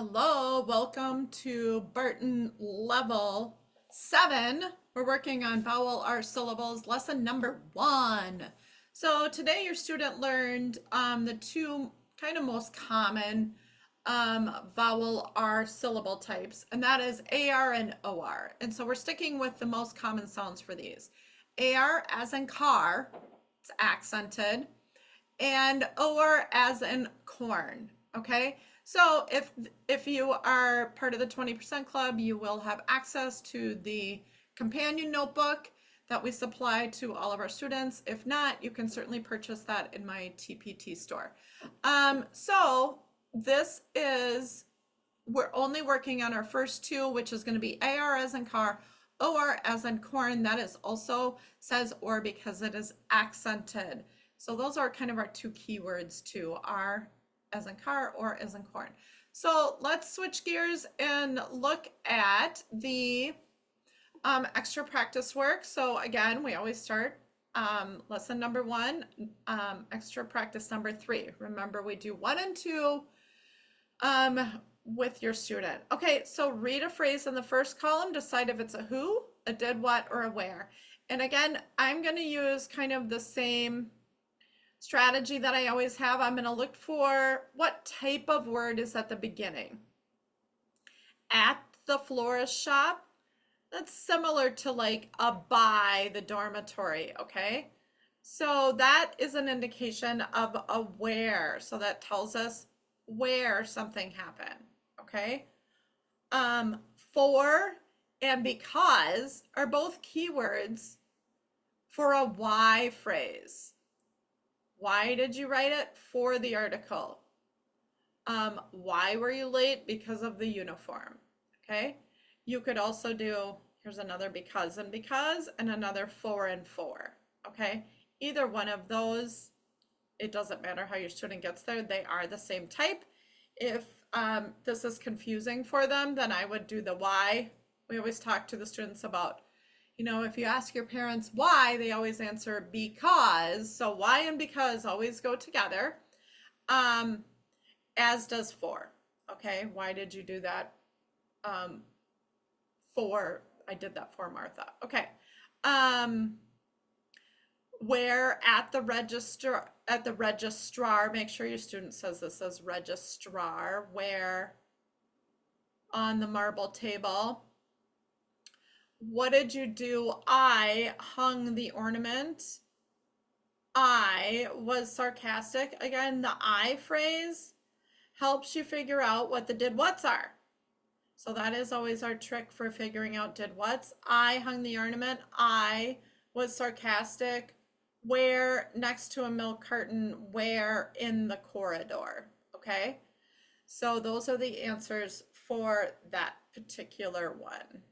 Hello, welcome to Barton Level 7. We're working on vowel-R syllables, lesson number 1. So today your student learned the two kind of most common vowel-R syllable types, and that is AR and OR. And so we're sticking with the most common sounds for these. AR as in car, it's accented, and OR as in corn, okay? So if you are part of the 20% club, you will have access to the companion notebook that we supply to all of our students. If not, you can certainly purchase that in my TPT store. So this is, we're only working on our first two, which is going to be AR as in car, OR as in corn. That is also says or because it is accented. So those are kind of our two keywords too, R as in car or as in corn. So let's switch gears and look at the extra practice work. So again, we always start lesson number 1, extra practice number 3. Remember, we do 1 and 2 with your student. Okay, so read a phrase in the first column, decide if it's a who, a did what, or a where. And again, I'm going to use kind of the same strategy that I always have. I'm going to look for what type of word is at the beginning. At the florist shop, that's similar to like a by the dormitory, okay? So that is an indication of a where. So that tells us where something happened, okay? For and because are both keywords for a why phrase. Why did you write it? For the article. Why were you late? Because of the uniform. Okay. You could also do, here's another because and another for and for. Okay. Either one of those, it doesn't matter how your student gets there. They are the same type. If this is confusing for them, then I would do the why. We always talk to the students about, you know, if you ask your parents why, they always answer because. So why and because always go together, as does for. Okay, why did you do that? For, I did that for Martha. Okay. Where at the registrar, make sure your student says this as registrar, where on the marble table. What did you do? I hung the ornament. I was sarcastic. Again, the I phrase helps you figure out what the did whats are. So that is always our trick for figuring out did whats. I hung the ornament. I was sarcastic. Where next to a milk carton? Where in the corridor? Okay. So those are the answers for that particular one.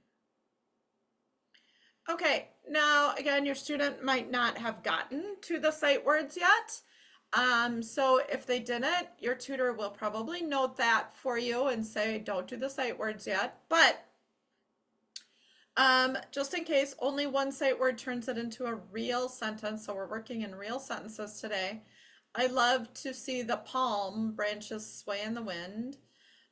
Okay, now again, your student might not have gotten to the sight words yet. So if they didn't, your tutor will probably note that for you and say, don't do the sight words yet. But just in case, only one sight word turns it into a real sentence. So we're working in real sentences today. I love to see the palm branches sway in the wind.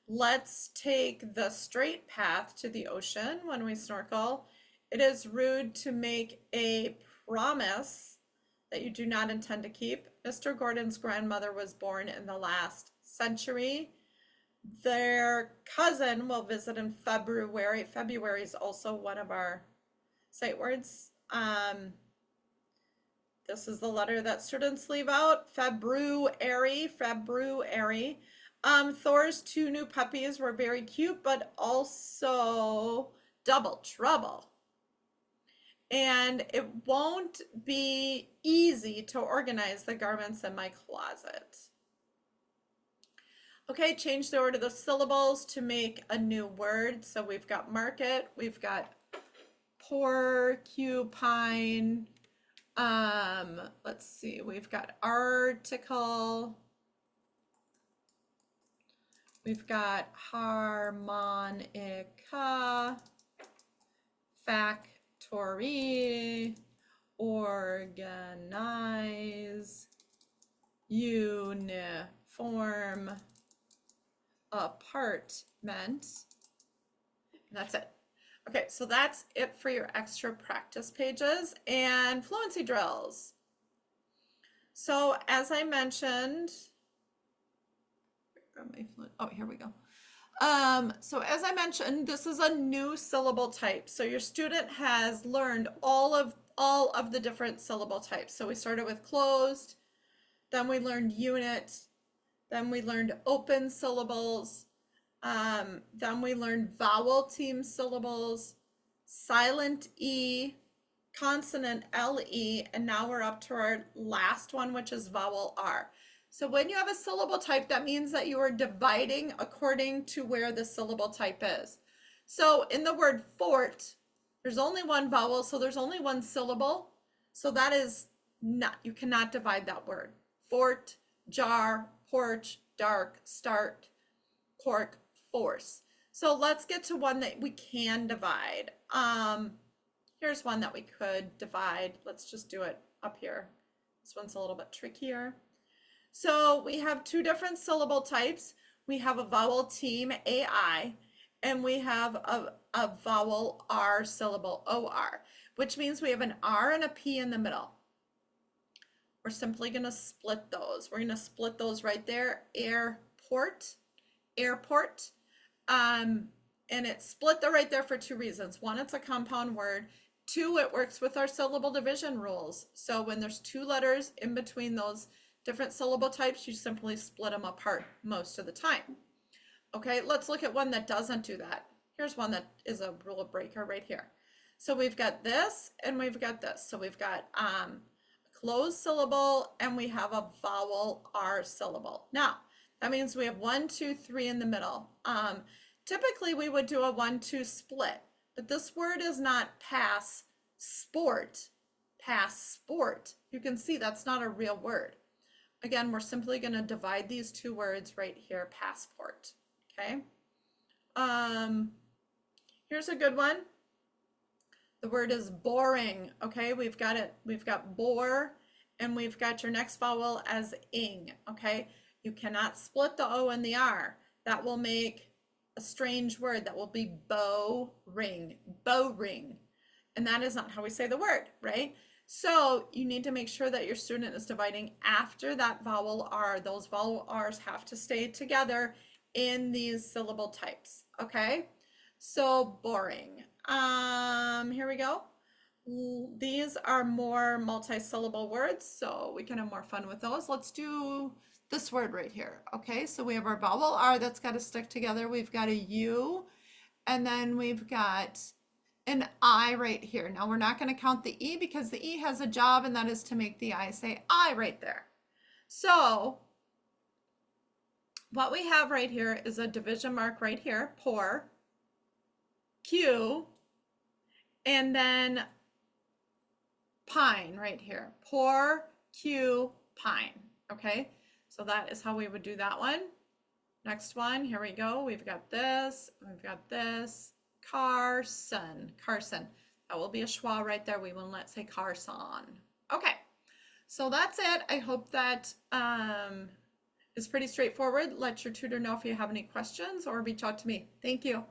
Let's take the straight path to the ocean when we snorkel. It is rude to make a promise that you do not intend to keep. Mr. Gordon's grandmother was born in the last century. Their cousin will visit in February. February is also one of our sight words. This is the letter that students leave out. February. Thor's 2 new puppies were very cute, but also double trouble. And it won't be easy to organize the garments in my closet. Okay, change the order of the syllables to make a new word. So we've got market, we've got porcupine, let's see, we've got article, we've got harmonica, factory, organize, uniform, apartment. And that's it. Okay, so that's it for your extra practice pages and fluency drills. So as I mentioned, oh, here we go. So as I mentioned, this is a new syllable type. So your student has learned all of the different syllable types. So we started with closed, then we learned unit, then we learned open syllables, then we learned vowel team syllables, silent E, consonant LE, and now we're up to our last one, which is vowel R. So when you have a syllable type, that means that you are dividing according to where the syllable type is. So in the word fort, there's only one vowel, so there's only one syllable. So that is not, you cannot divide that word. Fort, jar, porch, dark, start, cork, force. So let's get to one that we can divide. Here's one that we could divide. Let's just do it up here. This one's a little bit trickier. So we have two different syllable types. We have a vowel team, AI, and we have a vowel R syllable, OR, which means we have an R and a P in the middle. We're simply going to split those. We're going to split those right there, airport, airport. And it's split right there for two reasons. One, it's a compound word. Two, it works with our syllable division rules. So when there's two letters in between those different syllable types, you simply split them apart most of the time. Okay, let's look at one that doesn't do that. Here's one that is a rule breaker right here. So we've got this and we've got this. So we've got a closed syllable and we have a vowel R syllable. Now, that means we have 1, 2, 3 in the middle. Typically we would do a 1, 2 split, but this word is not passport. Passport. You can see that's not a real word. Again, we're simply going to divide these two words right here, passport. Okay. Here's a good one. The word is boring. Okay, we've got it. We've got bore, and we've got your next vowel as ing. Okay, you cannot split the O and the R. That will make a strange word. That will be bow ring, and that is not how we say the word, right? So you need to make sure that your student is dividing after that vowel R. Those vowel R's have to stay together in these syllable types. Okay, so boring. Here we go. These are more multi-syllable words, so we can have more fun with those. Let's do this word right here. Okay, so we have our vowel R that's got to stick together. We've got a U, and then we've got an I right here. Now we're not going to count the E because the E has a job, and that is to make the I say I right there. So what we have right here is a division mark right here, pour, Q, and then pine right here, pour, Q, pine. Okay, so that is how we would do that one. Next one, here we go. We've got this, Carson, Carson. That will be a schwa right there. We will not say Carson. Okay, so that's it. I hope that is pretty straightforward. Let your tutor know if you have any questions or reach out to me. Thank you.